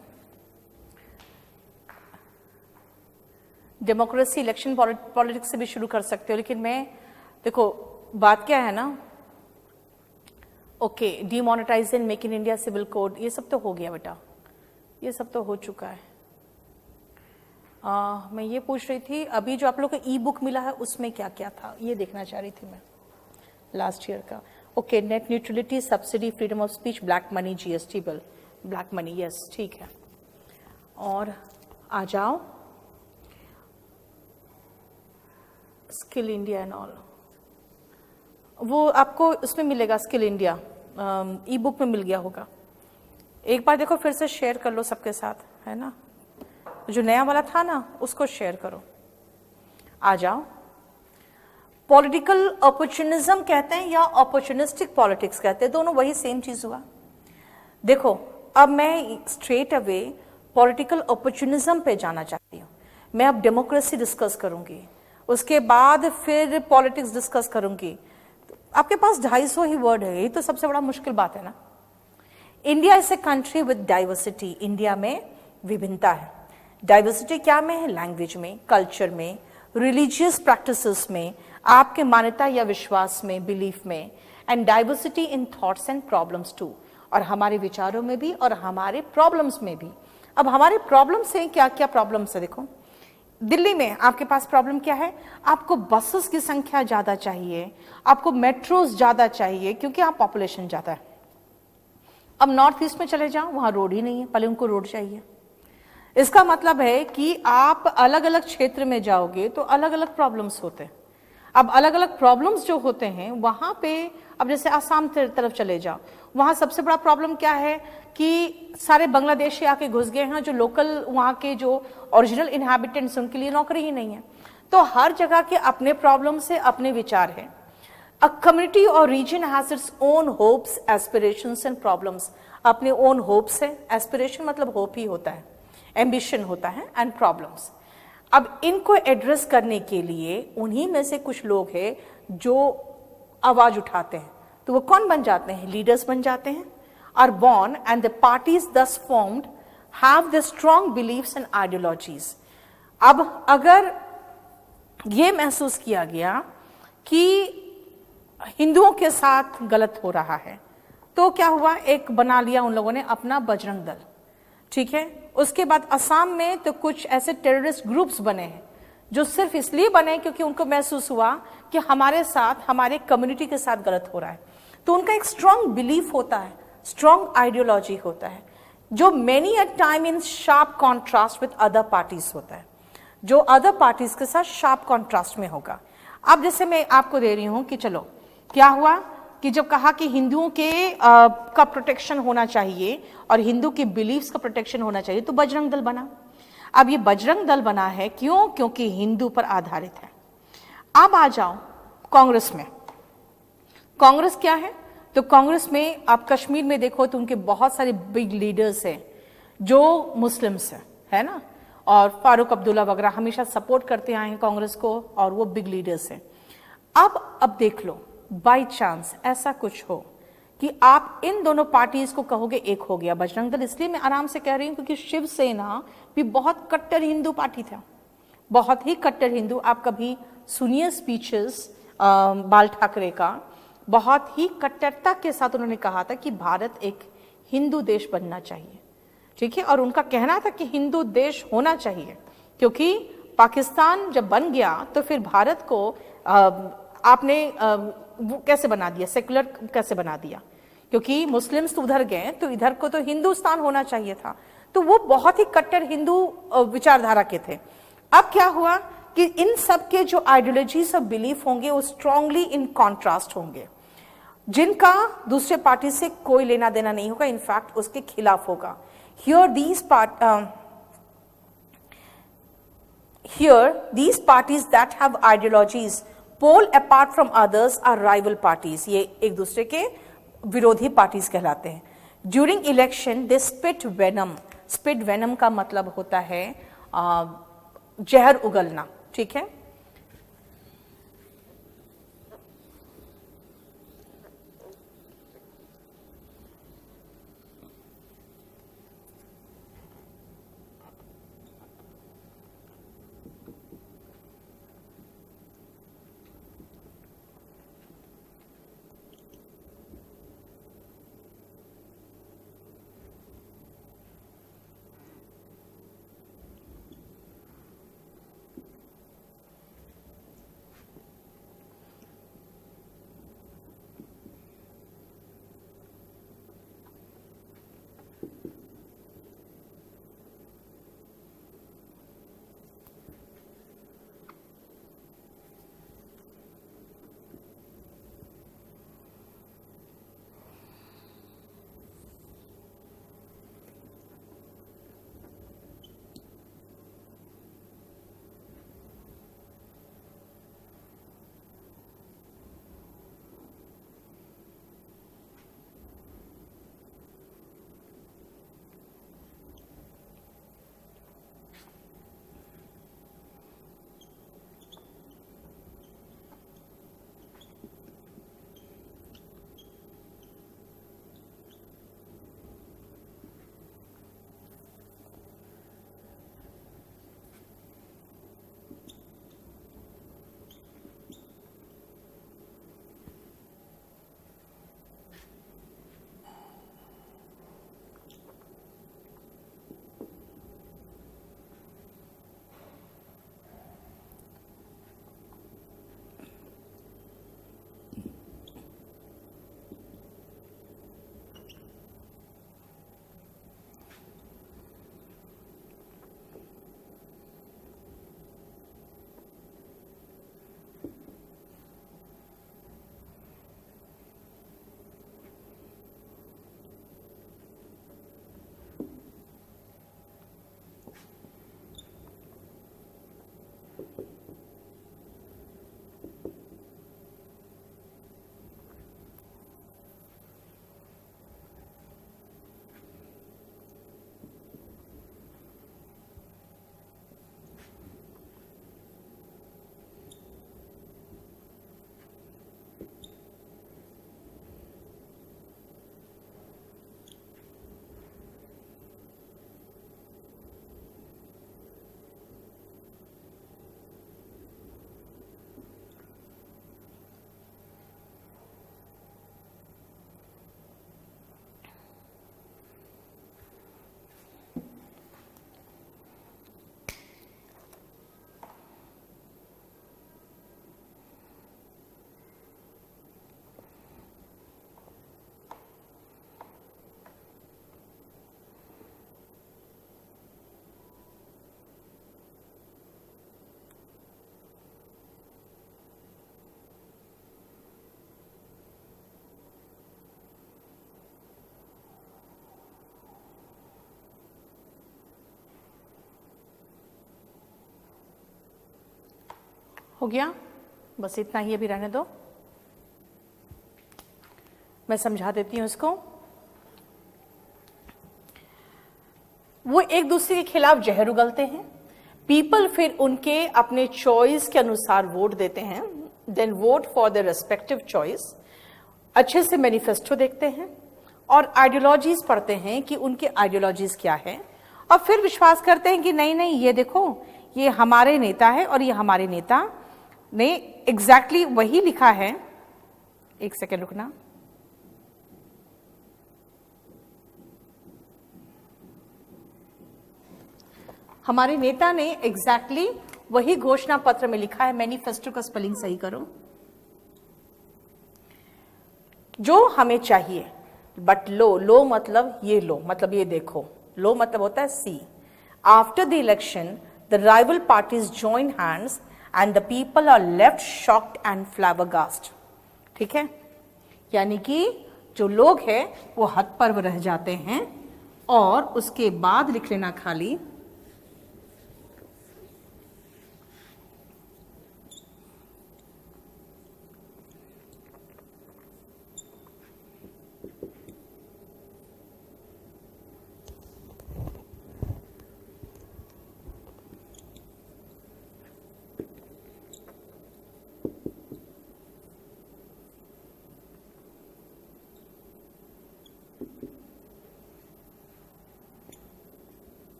डेमोक्रेसी इलेक्शन पॉलिटिक्स से भी शुरू कर सकते हो, लेकिन मैं देखो बात क्या है ना, okay demonetisation, make in India, civil code, ये सब तो हो गया बेटा, ये सब तो हो चुका है। मैं ये पूछ रही थी अभी जो आप लोग को ई बुक मिला है उसमें क्या क्या था, ये देखना चाह रही थी मैं लास्ट ईयर का। Okay net neutrality, subsidy, freedom of speech, black money, GST bill, black money, yes ठीक है। और आ जाओ स्किल इंडिया एंड ऑल, वो आपको उसमें मिलेगा, स्किल इंडिया ई बुक में मिल गया होगा। एक बार देखो फिर से शेयर कर लो सबके साथ, है ना, जो नया वाला था ना उसको शेयर करो। आ जाओ, पॉलिटिकल अपॉर्चुनिज्म कहते हैं या अपॉर्चुनिस्टिक पॉलिटिक्स कहते हैं, दोनों वही सेम चीज हुआ। देखो अब मैं स्ट्रेट अवे पॉलिटिकल अपॉर्चुनिज्म पे जाना चाहती हूँ। मैं अब डेमोक्रेसी डिस्कस करूंगी, उसके बाद फिर पॉलिटिक्स डिस्कस करूंगी। आपके पास 250 ही वर्ड है, यही तो सबसे बड़ा मुश्किल बात है ना। India is a country with diversity, India में विभिन्नता है। डाइवर्सिटी क्या में है? लैंग्वेज में, कल्चर में, रिलीजियस प्रैक्टिसेस में, आपके मान्यता या विश्वास में, बिलीफ में, and diversity in thoughts and problems too, और हमारे विचारों में भी और हमारे प्रॉब्लम्स में भी। अब हमारे प्रॉब्लम्स हैं, क्या क्या प्रॉब्लम्स है देखो। दिल्ली में आपके पास प्रॉब्लम क्या है? आपको बसेस की संख्या ज्यादा चाहिए, आपको मेट्रोस ज्यादा चाहिए क्योंकि आप पॉपुलेशन ज्यादा है। अब नॉर्थ ईस्ट में चले जाओ, वहां रोड ही नहीं है, पहले उनको रोड चाहिए। इसका मतलब है कि आप अलग अलग क्षेत्र में जाओगे तो अलग अलग प्रॉब्लम्स होते हैं। अब अलग अलग प्रॉब्लम्स जो होते हैं वहां पे, अब जैसे आसाम तरफ चले जाओ, वहां सबसे बड़ा प्रॉब्लम क्या है कि सारे बांग्लादेशी आके घुस गए हैं, जो लोकल वहां के जो ओरिजिनल इनहैबिटेंट्स उनके लिए नौकरी ही नहीं है। तो हर जगह के अपने प्रॉब्लम से अपने विचार है। अ कम्युनिटी और region has its own hopes, aspirations and problems. अपने ओन होप्स है, एस्पिरेशन मतलब होप ही होता है, एम्बिशन होता है, एंड प्रॉब्लम्स। अब इनको एड्रेस करने के लिए उन्हीं में से कुछ लोग हैं जो आवाज उठाते हैं। तो वो कौन बन जाते हैं? लीडर्स बन जाते हैं। Are born and the parties thus formed have the strong believes and ideologies. अब अगर ये महसूस किया गया कि हिंदुओं के साथ गलत हो रहा है तो क्या हुआ? एक बना लिया उन लोगों ने अपना बजरंग दल, ठीक है। उसके बाद असम में तो कुछ ऐसे टेररिस्ट ग्रुप्स बने हैं जो सिर्फ इसलिए बने क्योंकि उनको महसूस हुआ कि हमारे साथ, हमारे कम्युनिटी के साथ गलत हो रहा है। तो उनका एक स्ट्रांग बिलीफ होता है, स्ट्रांग आइडियोलॉजी होता है, जो many a time in sharp contrast with other parties होता है, जो अदर पार्टीज के साथ शार्प कॉन्ट्रास्ट में होगा। अब जैसे मैं आपको दे रही हूं कि चलो क्या हुआ कि जब कहा कि हिंदुओं के का प्रोटेक्शन होना चाहिए और हिंदू के बिलीफ्स का प्रोटेक्शन होना चाहिए, तो बजरंग दल बना। अब ये बजरंग दल बना है क्यों? क्योंकि हिंदू पर आधारित है। अब आ जाओ कांग्रेस में। कांग्रेस क्या है? तो कांग्रेस में आप कश्मीर में देखो तो उनके बहुत सारे बिग लीडर्स हैं जो मुस्लिम्स हैं, है ना, और फारूक अब्दुल्ला वगैरह हमेशा सपोर्ट करते आए हैं कांग्रेस को, और वो बिग लीडर्स हैं। अब देख लो, बाय चांस ऐसा कुछ हो कि आप इन दोनों पार्टीज को कहोगे एक हो गया बजरंग दल। इसलिए मैं आराम से कह रही हूं क्योंकि शिवसेना भी बहुत कट्टर हिंदू पार्टी था, बहुत ही कट्टर हिंदू। आप कभी सुनिए स्पीचेस बाल ठाकरे का, बहुत ही कट्टरता के साथ उन्होंने कहा था कि भारत एक हिंदू देश बनना चाहिए, ठीक है। और उनका कहना था कि हिंदू देश होना चाहिए क्योंकि पाकिस्तान जब बन गया तो फिर भारत को आपने वो कैसे बना दिया, सेकुलर कैसे बना दिया, क्योंकि मुस्लिम्स तो उधर गए तो इधर को तो हिंदुस्तान होना चाहिए था। तो वो बहुत ही कट्टर हिंदू विचारधारा के थे। अब क्या हुआ कि इन सब के जो आइडियोलॉजीज और बिलीफ होंगे वो स्ट्रांगली इन कॉन्ट्रास्ट होंगे, जिनका दूसरे पार्टी से कोई लेना देना नहीं होगा, इनफैक्ट उसके खिलाफ होगा। Here these parties that have ideologies pole apart from others are rival parties. ये एक दूसरे के विरोधी पार्टीज कहलाते हैं। During election they spit venom. Spit venom का मतलब होता है जहर उगलना, ठीक है। हो गया, बस इतना ही अभी रहने दो, मैं समझा देती हूं इसको। वो एक दूसरे के खिलाफ जहर उगलते हैं, पीपल फिर उनके अपने चॉइस के अनुसार वोट देते हैं, then vote for the respective choice, अच्छे से मैनिफेस्टो देखते हैं और आइडियोलॉजीज पढ़ते हैं कि उनके आइडियोलॉजीज क्या है, और फिर विश्वास करते हैं कि नहीं नहीं ये देखो ये हमारे नेता है और ये हमारे नेता ने एग्जैक्टली वही लिखा है। एक सेकेंड रुकना, हमारे नेता ने एग्जैक्टली वही घोषणा पत्र में लिखा है, मैनिफेस्टो का स्पेलिंग सही करो, जो हमें चाहिए। बट लो मतलब ये लो मतलब ये देखो, लो मतलब होता है C. After the election the rival parties join hands and the people are left shocked and flabbergasted. ठीक है, यानी कि जो लोग हैं वो हतप्रभ रह जाते हैं, और उसके बाद लिख लेना खाली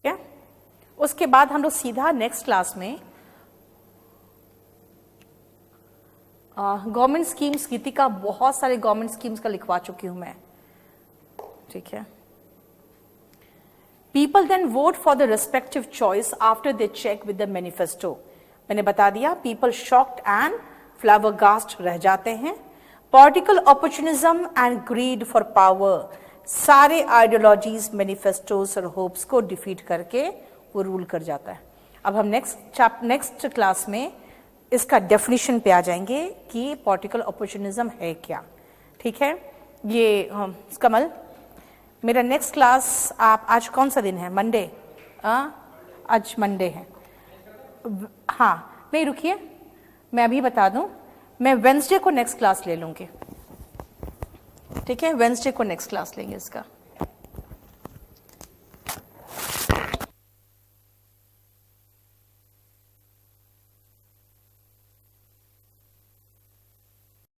क्या। उसके बाद हम लोग सीधा नेक्स्ट क्लास में गवर्नमेंट स्कीम्स, गीतिका बहुत सारे गवर्नमेंट स्कीम्स का लिखवा चुकी हूं मैं। ठीक है, people then vote for the respective choice after they check with the manifesto. मैंने बता दिया, पीपल शॉक्ड एंड फ्लैबरगास्ट रह जाते हैं। Political opportunism and greed for power, सारे आइडियोलॉजीज, मैनिफेस्टोस और होप्स को डिफीट करके वो रूल कर जाता है। अब हम नेक्स्ट क्लास में इसका डेफिनेशन पे आ जाएंगे कि पॉलिटिकल अपॉर्चुनिज्म है क्या। ठीक है, ये कमल मेरा नेक्स्ट क्लास, आप आज कौन सा दिन है? मंडे। आज मंडे है। हाँ नहीं रुकिए, मैं अभी बता दूं, मैं वेंसडे को नेक्स्ट क्लास ले लूंगी। ठीक है, वेंसडे को नेक्स्ट क्लास लेंगे इसका।